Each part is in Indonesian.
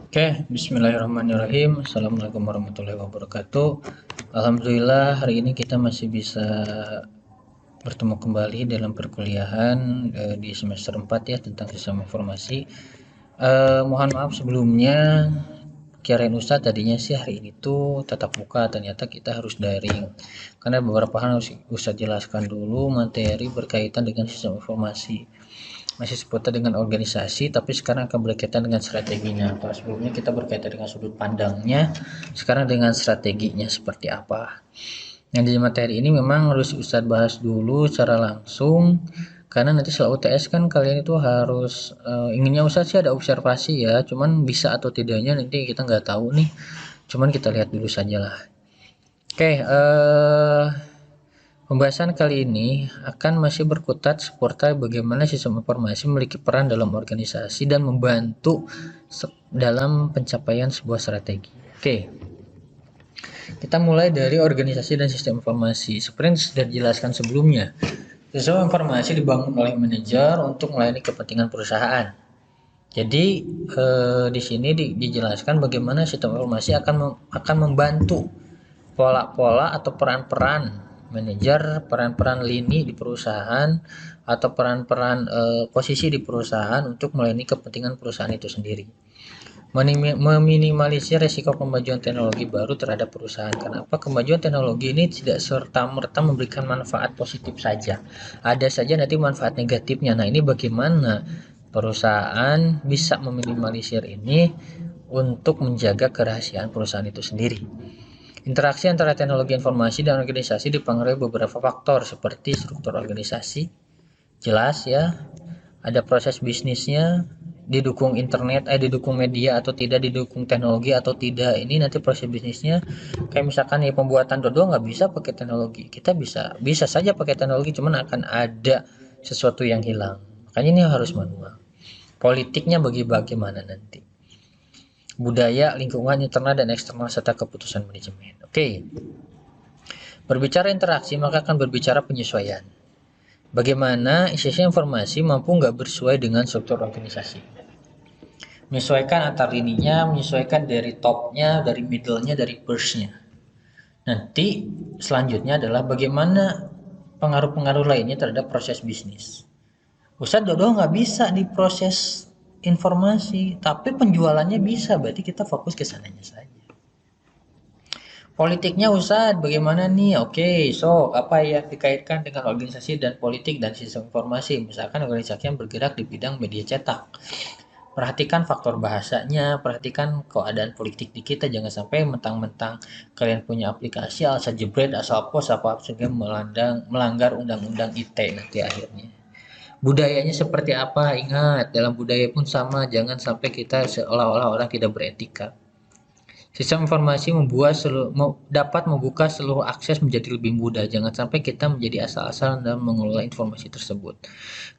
Oke, bismillahirrahmanirrahim. Assalamualaikum warahmatullahi wabarakatuh. Alhamdulillah hari ini kita masih bisa bertemu kembali dalam perkuliahan di semester 4 ya tentang sistem informasi. Mohon maaf sebelumnya, kirain Ustadz tadinya sih hari ini tuh tatap muka, ternyata kita harus daring. Karena beberapa hal harus Ustadz jelaskan dulu materi berkaitan dengan sistem informasi. Masih seputar dengan organisasi, tapi sekarang akan berkaitan dengan strateginya. Kalau sebelumnya kita berkaitan dengan sudut pandangnya, sekarang dengan strateginya seperti apa. Yang di materi ini memang harus Ustadz bahas dulu secara langsung, karena nanti setelah UTS kan kalian itu harus inginnya Ustadz sih ada observasi ya, cuman bisa atau tidaknya nanti kita nggak tahu nih, cuman kita lihat dulu saja lah. Oke, pembahasan kali ini akan masih berkutat seputar bagaimana sistem informasi memiliki peran dalam organisasi dan membantu dalam pencapaian sebuah strategi. Oke, kita mulai dari organisasi dan sistem informasi. Seperti yang sudah dijelaskan sebelumnya, sistem informasi dibangun oleh manajer untuk melayani kepentingan perusahaan. Jadi di sini dijelaskan bagaimana sistem informasi akan membantu pola-pola atau peran-peran manajer, peran-peran lini di perusahaan, atau peran-peran posisi di perusahaan untuk melayani kepentingan perusahaan itu sendiri. Meminimalisir risiko kemajuan teknologi baru terhadap perusahaan. Kenapa? Kemajuan teknologi ini tidak serta-merta memberikan manfaat positif saja. Ada saja nanti manfaat negatifnya. Nah, ini bagaimana perusahaan bisa meminimalisir ini untuk menjaga kerahasiaan perusahaan itu sendiri. Interaksi antara teknologi informasi dan organisasi dipengaruhi beberapa faktor seperti struktur organisasi, jelas ya, ada proses bisnisnya, didukung internet, didukung media atau tidak, didukung teknologi atau tidak. Ini nanti proses bisnisnya, kayak misalkan ya pembuatan dodol nggak bisa pakai teknologi, kita bisa saja pakai teknologi, cuman akan ada sesuatu yang hilang. Makanya ini harus manual. Politiknya bagaimana nanti. Budaya, lingkungan internal dan eksternal serta keputusan manajemen. Oke. Berbicara interaksi maka akan berbicara penyesuaian. Bagaimana sistem informasi mampu nggak bersesuai dengan struktur organisasi. Menyesuaikan antar lininya, menyesuaikan dari topnya, dari middle-nya, dari burst-nya. Nanti selanjutnya adalah bagaimana pengaruh-pengaruh lainnya terhadap proses bisnis. Ustadz Dodo nggak bisa di proses informasi, tapi penjualannya bisa, berarti kita fokus ke sananya saja. Politiknya Ustadz, bagaimana nih? Oke, so apa yang dikaitkan dengan organisasi dan politik dan sistem informasi? Misalkan organisasi yang bergerak di bidang media cetak. Perhatikan faktor bahasanya, perhatikan keadaan politik di kita, jangan sampai mentang-mentang kalian punya aplikasi asal jebret, asal post apa sehingga melanggar undang-undang ITE nanti akhirnya. Budayanya seperti apa? Ingat, dalam budaya pun sama, jangan sampai kita seolah-olah orang tidak beretika. Sistem informasi dapat membuka seluruh akses menjadi lebih mudah, jangan sampai kita menjadi asal-asalan dalam mengelola informasi tersebut.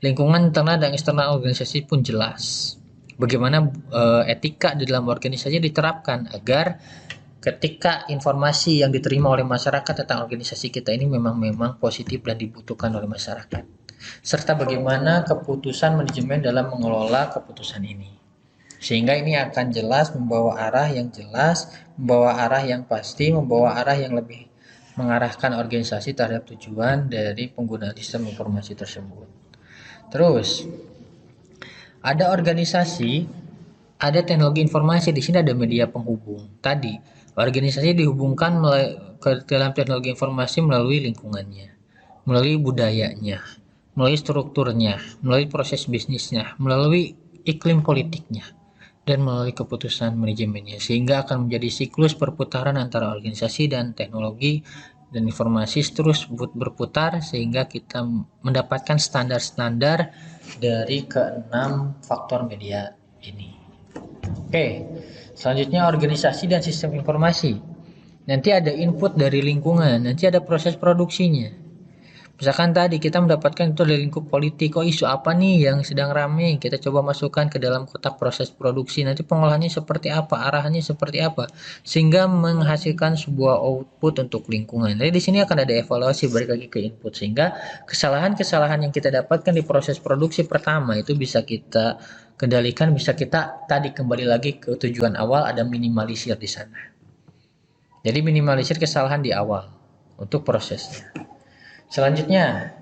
Lingkungan internal dan eksternal organisasi pun jelas. Bagaimana etika di dalam organisasi diterapkan agar ketika informasi yang diterima oleh masyarakat tentang organisasi kita ini memang positif dan dibutuhkan oleh masyarakat, serta bagaimana keputusan manajemen dalam mengelola keputusan ini, sehingga ini akan jelas, membawa arah yang jelas, membawa arah yang pasti, membawa arah yang lebih mengarahkan organisasi terhadap tujuan dari penggunaan sistem informasi tersebut. Terus ada organisasi, ada teknologi informasi, di sini ada media penghubung. Tadi organisasi dihubungkan ke dalam teknologi informasi melalui lingkungannya, melalui budayanya, melalui strukturnya, melalui proses bisnisnya, melalui iklim politiknya, dan melalui keputusan manajemennya, sehingga akan menjadi siklus perputaran antara organisasi dan teknologi dan informasi terus berputar sehingga kita mendapatkan standar-standar dari keenam faktor media ini. Oke, selanjutnya organisasi dan sistem informasi. Nanti ada input dari lingkungan, nanti ada proses produksinya. Misalkan tadi kita mendapatkan itu dari lingkup politik, oh isu apa nih yang sedang rame, kita coba masukkan ke dalam kotak proses produksi, nanti pengolahannya seperti apa, arahannya seperti apa, sehingga menghasilkan sebuah output untuk lingkungan. Jadi di sini akan ada evaluasi balik lagi ke input, sehingga kesalahan-kesalahan yang kita dapatkan di proses produksi pertama itu bisa kita kendalikan, bisa kita tadi kembali lagi ke tujuan awal, ada minimalisir di sana. Jadi minimalisir kesalahan di awal untuk prosesnya. Selanjutnya,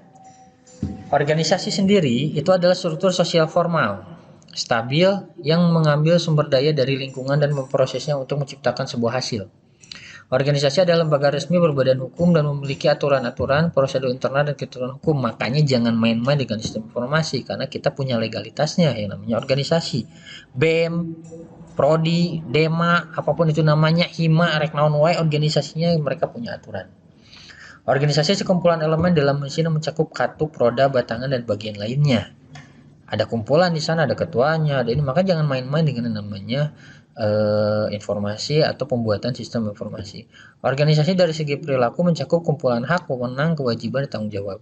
organisasi sendiri itu adalah struktur sosial formal, stabil, yang mengambil sumber daya dari lingkungan dan memprosesnya untuk menciptakan sebuah hasil. Organisasi adalah lembaga resmi berbadan hukum dan memiliki aturan-aturan, prosedur internal dan ketentuan hukum. Makanya jangan main-main dengan sistem informasi, karena kita punya legalitasnya yang namanya organisasi. BEM, Prodi, Dema, apapun itu namanya, Hima, Reknaun wae, organisasinya mereka punya aturan. Organisasi sekumpulan elemen dalam mesin mencakup katup, roda, batangan, dan bagian lainnya. Ada kumpulan di sana, ada ketuanya, ada ini. Maka jangan main-main dengan namanya informasi atau pembuatan sistem informasi. Organisasi dari segi perilaku mencakup kumpulan hak, wewenang, kewajiban, dan tanggung jawab.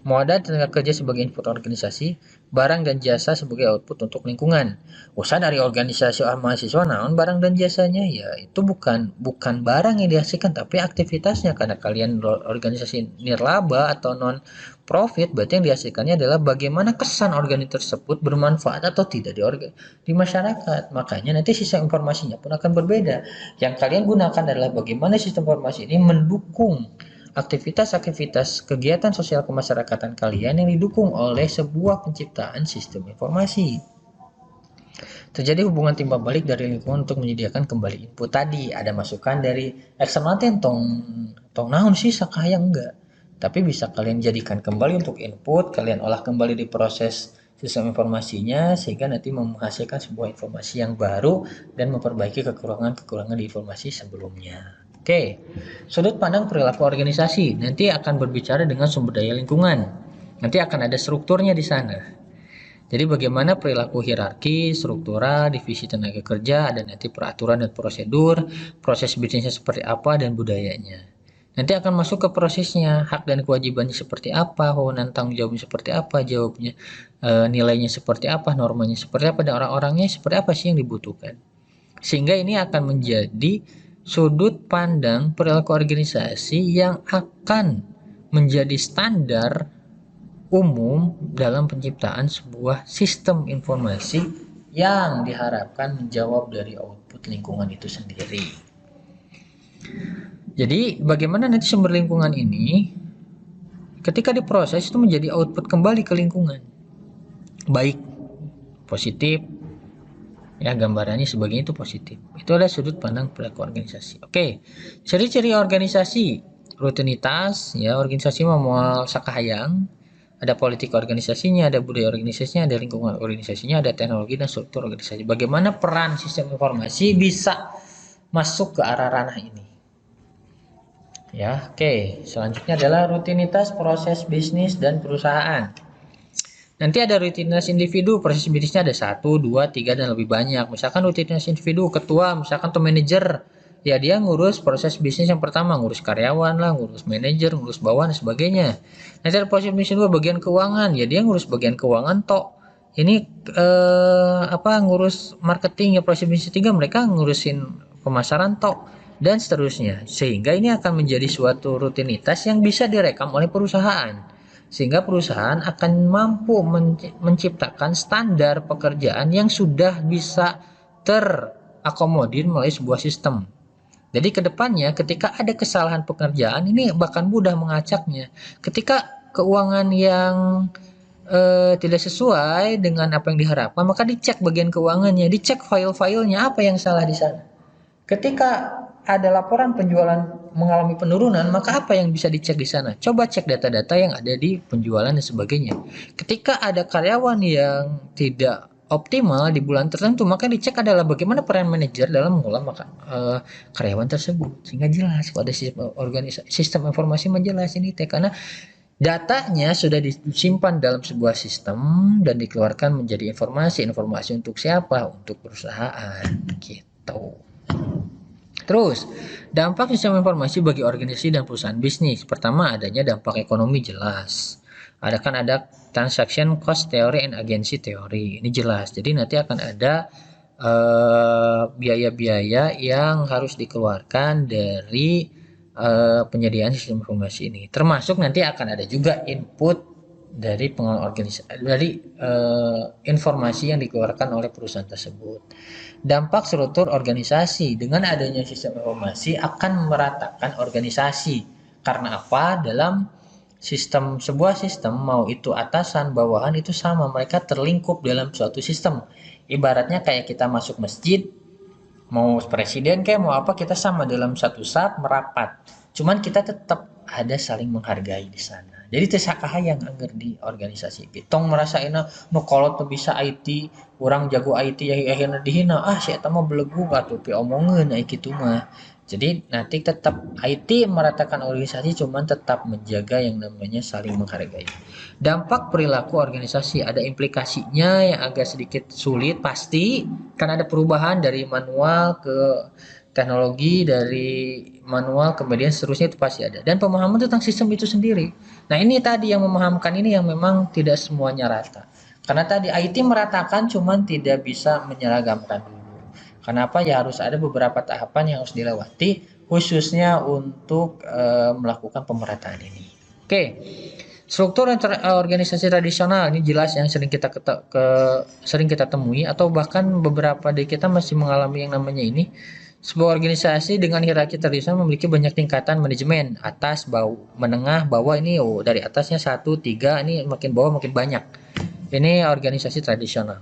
Modal tenaga kerja sebagai input organisasi, barang dan jasa sebagai output untuk lingkungan. Usaha dari organisasi mahasiswa naon barang dan jasanya, ya itu bukan barang yang dihasilkan tapi aktivitasnya, karena kalian organisasi nirlaba atau non profit, berarti yang dihasilkannya adalah bagaimana kesan organisasi tersebut bermanfaat atau tidak di masyarakat. Makanya nanti sistem informasinya pun akan berbeda. Yang kalian gunakan adalah bagaimana sistem informasi ini mendukung aktivitas-aktivitas kegiatan sosial kemasyarakatan kalian yang didukung oleh sebuah penciptaan sistem informasi. Terjadi hubungan timbal balik dari lingkungan untuk menyediakan kembali input tadi. Ada masukan dari eksternal tong naon sih sakaya enggak. Tapi bisa kalian jadikan kembali untuk input, kalian olah kembali di proses sistem informasinya sehingga nanti menghasilkan sebuah informasi yang baru dan memperbaiki kekurangan-kekurangan di informasi sebelumnya. Oke, sudut pandang perilaku organisasi nanti akan berbicara dengan sumber daya lingkungan. Nanti akan ada strukturnya di sana. Jadi bagaimana perilaku hierarki, struktural, divisi tenaga kerja, ada nanti peraturan dan prosedur, proses bisnisnya seperti apa dan budayanya. Nanti akan masuk ke prosesnya, hak dan kewajibannya seperti apa, wewenang tanggung jawabnya seperti apa, jawabnya nilainya seperti apa, normanya seperti apa, dan orang-orangnya seperti apa sih yang dibutuhkan. Sehingga ini akan menjadi sudut pandang perilaku organisasi yang akan menjadi standar umum dalam penciptaan sebuah sistem informasi yang diharapkan menjawab dari output lingkungan itu sendiri. Jadi bagaimana nanti sumber lingkungan ini ketika diproses itu menjadi output kembali ke lingkungan, baik positif, ya gambarannya sebagainya itu positif. Itu adalah sudut pandang perilaku organisasi. Oke, ciri-ciri organisasi, rutinitas, ya organisasi memual sakahayang, ada politik organisasinya, ada budaya organisasinya, ada lingkungan organisasinya, ada teknologi dan struktur organisasi. Bagaimana peran sistem informasi bisa masuk ke arah ranah ini? Ya, oke. Selanjutnya adalah rutinitas proses bisnis dan perusahaan. Nanti ada rutinitas individu, proses bisnisnya ada 1, 2, 3, dan lebih banyak. Misalkan rutinitas individu, ketua, misalkan atau manajer, ya dia ngurus proses bisnis yang pertama, ngurus karyawan lah, ngurus manajer, ngurus bawahan, dan sebagainya. Nanti ada proses bisnis kedua, bagian keuangan, ya dia ngurus bagian keuangan tok. Ini ngurus marketing, ya proses bisnis 3 mereka ngurusin pemasaran tok, dan seterusnya. Sehingga ini akan menjadi suatu rutinitas yang bisa direkam oleh perusahaan. Sehingga perusahaan akan mampu menciptakan standar pekerjaan yang sudah bisa terakomodir melalui sebuah sistem. Jadi kedepannya ketika ada kesalahan pekerjaan ini bahkan mudah mengacaknya. Ketika keuangan yang tidak sesuai dengan apa yang diharapkan, maka dicek bagian keuangannya, dicek file-filenya apa yang salah di sana. Ketika ada laporan penjualan mengalami penurunan, maka apa yang bisa dicek di sana? Coba cek data-data yang ada di penjualan dan sebagainya. Ketika ada karyawan yang tidak optimal di bulan tertentu, maka dicek adalah bagaimana peran manajer dalam mengolah karyawan tersebut, sehingga jelas pada sistem informasi menjelas ini karena datanya sudah disimpan dalam sebuah sistem dan dikeluarkan menjadi informasi untuk siapa? Untuk perusahaan gitu. Terus, dampak sistem informasi bagi organisasi dan perusahaan bisnis. Pertama, adanya dampak ekonomi jelas. Ada transaction cost theory and agency theory. Ini jelas. Jadi nanti akan ada biaya-biaya yang harus dikeluarkan dari penyediaan sistem informasi ini. Termasuk nanti akan ada juga input dari pengelola organisasi, dari informasi yang dikeluarkan oleh perusahaan tersebut. Dampak struktur organisasi. Dengan adanya sistem informasi akan meratakan organisasi. Karena apa? Dalam sebuah sistem, mau itu atasan, bawahan, itu sama, mereka terlingkup dalam suatu sistem. Ibaratnya kayak kita masuk masjid, mau presiden kayak mau apa, kita sama dalam satu saat merapat. Cuman kita tetap ada saling menghargai di sana. Jadi tersakaha yang anggar di organisasi. Tong merasain no kolot tuh bisa IT, orang jago IT ya akhirnya dihina. Si eta mah belegu atuh pi omongeun ai kitu mah. Jadi nanti tetap IT meratakan organisasi, cuman tetap menjaga yang namanya saling menghargai. Dampak perilaku organisasi, ada implikasinya yang agak sedikit sulit pasti, kan ada perubahan dari manual ke teknologi, dari manual kemudian seterusnya, itu pasti ada. Dan pemahaman tentang sistem itu sendiri. Nah ini tadi yang memahamkan ini yang memang tidak semuanya rata. Karena tadi IT meratakan cuman tidak bisa menyeragamkan dulu. Kenapa? Ya harus ada beberapa tahapan yang harus dilewati khususnya untuk melakukan pemerataan ini. Oke. Struktur organisasi tradisional ini jelas yang sering kita temui, atau bahkan beberapa dari kita masih mengalami yang namanya ini. Sebuah organisasi dengan hierarki tradisional memiliki banyak tingkatan manajemen, atas, bawah, menengah, bawah. Ini dari atasnya 1, 3, ini makin bawah makin banyak. Ini organisasi tradisional.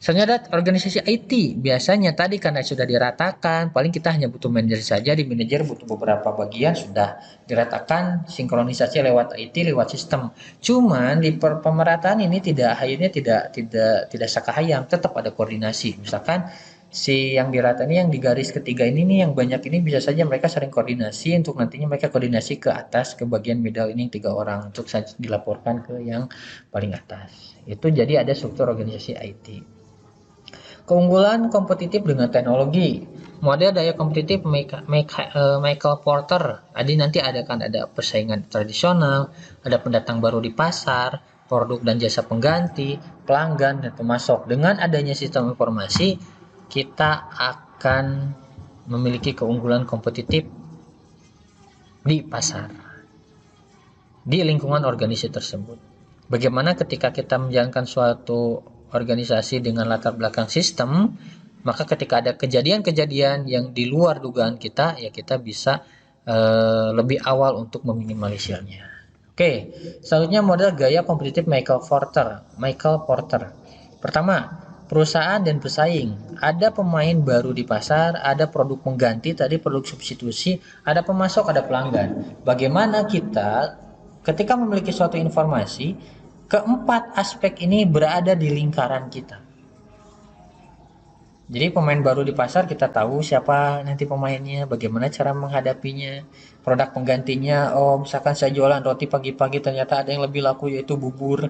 Selanjutnya organisasi IT, biasanya tadi karena sudah diratakan, paling kita hanya butuh manajer saja, di manajer butuh beberapa bagian, sudah diratakan, sinkronisasi lewat IT, lewat sistem. Cuman di pemerataan ini akhirnya tidak sakahayang, tetap ada koordinasi. Misalkan si yang dirata ini, yang di garis ketiga ini nih, yang banyak ini bisa saja mereka sering koordinasi untuk nantinya mereka koordinasi ke atas, ke bagian middle ini 3 orang untuk dilaporkan ke yang paling atas. Itu jadi ada struktur organisasi IT. Keunggulan kompetitif dengan teknologi. Model daya kompetitif Michael Porter. Jadi nanti kan ada persaingan tradisional, ada pendatang baru di pasar, produk dan jasa pengganti, pelanggan dan pemasok. Dengan adanya sistem informasi, kita akan memiliki keunggulan kompetitif di pasar, di lingkungan organisasi tersebut. Bagaimana ketika kita menjalankan suatu organisasi dengan latar belakang sistem, maka ketika ada kejadian-kejadian yang di luar dugaan kita, ya kita bisa lebih awal untuk meminimalisirnya. Oke, selanjutnya model gaya kompetitif Michael Porter. Pertama, perusahaan dan pesaing. Ada pemain baru di pasar, ada produk pengganti, tadi produk substitusi, ada pemasok, ada pelanggan. Bagaimana kita ketika memiliki suatu informasi, keempat aspek ini berada di lingkaran kita. Jadi pemain baru di pasar, kita tahu siapa nanti pemainnya, bagaimana cara menghadapinya. Produk penggantinya, misalkan saya jualan roti pagi-pagi, ternyata ada yang lebih laku yaitu bubur.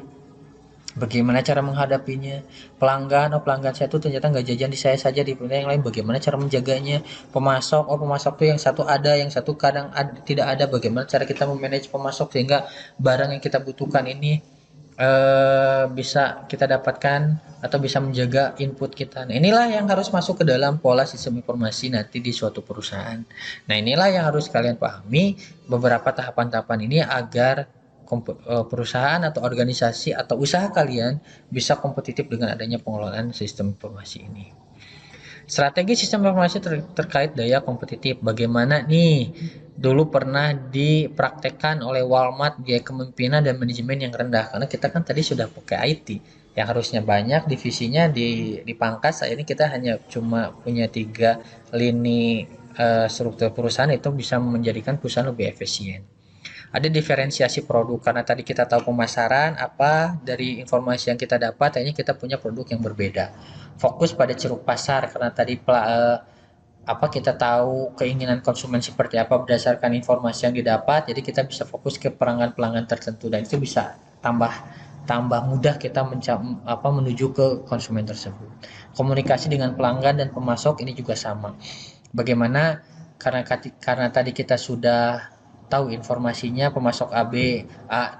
Bagaimana cara menghadapinya. Pelanggan saya tuh ternyata nggak jajan di saya saja, di yang lain, bagaimana cara menjaganya. Pemasok tuh yang satu ada, yang satu kadang tidak ada, bagaimana cara kita memanage pemasok sehingga barang yang kita butuhkan ini bisa kita dapatkan atau bisa menjaga input kita. Nah, inilah yang harus masuk ke dalam pola sistem informasi nanti di suatu perusahaan. Nah, inilah yang harus kalian pahami, beberapa tahapan-tahapan ini agar perusahaan atau organisasi atau usaha kalian bisa kompetitif dengan adanya pengelolaan sistem informasi ini. Strategi sistem informasi terkait daya kompetitif. Bagaimana nih? Dulu pernah dipraktekkan oleh Walmart gaya kepemimpinan dan manajemen yang rendah. Karena kita kan tadi sudah pakai IT. Yang harusnya banyak divisinya dipangkas. Saat ini kita hanya cuma punya 3 lini struktur perusahaan, itu bisa menjadikan perusahaan lebih efisien. Ada diferensiasi produk, karena tadi kita tahu pemasaran apa, dari informasi yang kita dapat akhirnya kita punya produk yang berbeda. Fokus pada ceruk pasar, karena tadi kita tahu keinginan konsumen seperti apa berdasarkan informasi yang didapat, jadi kita bisa fokus ke pelanggan-pelanggan tertentu, dan itu bisa tambah mudah kita menuju ke konsumen tersebut. Komunikasi dengan pelanggan dan pemasok ini juga sama. Bagaimana karena tadi kita sudah tahu informasinya pemasok A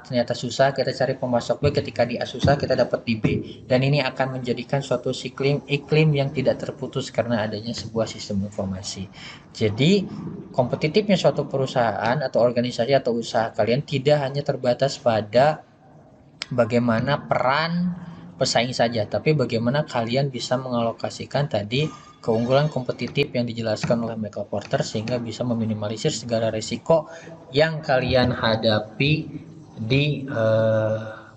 ternyata susah, kita cari pemasok B, ketika di A susah kita dapat di B, dan ini akan menjadikan suatu iklim yang tidak terputus karena adanya sebuah sistem informasi. Jadi kompetitifnya suatu perusahaan atau organisasi atau usaha kalian tidak hanya terbatas pada bagaimana peran pesaing saja, tapi bagaimana kalian bisa mengalokasikan tadi keunggulan kompetitif yang dijelaskan oleh Michael Porter sehingga bisa meminimalisir segala risiko yang kalian hadapi di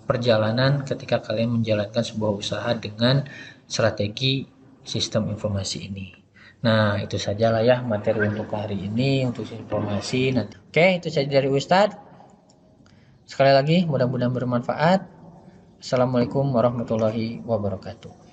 perjalanan ketika kalian menjalankan sebuah usaha dengan strategi sistem informasi ini. Nah, itu sajalah ya materi untuk hari ini untuk informasi. Nanti. Oke, itu saja dari Ustadz. Sekali lagi, mudah-mudahan bermanfaat. Assalamualaikum warahmatullahi wabarakatuh.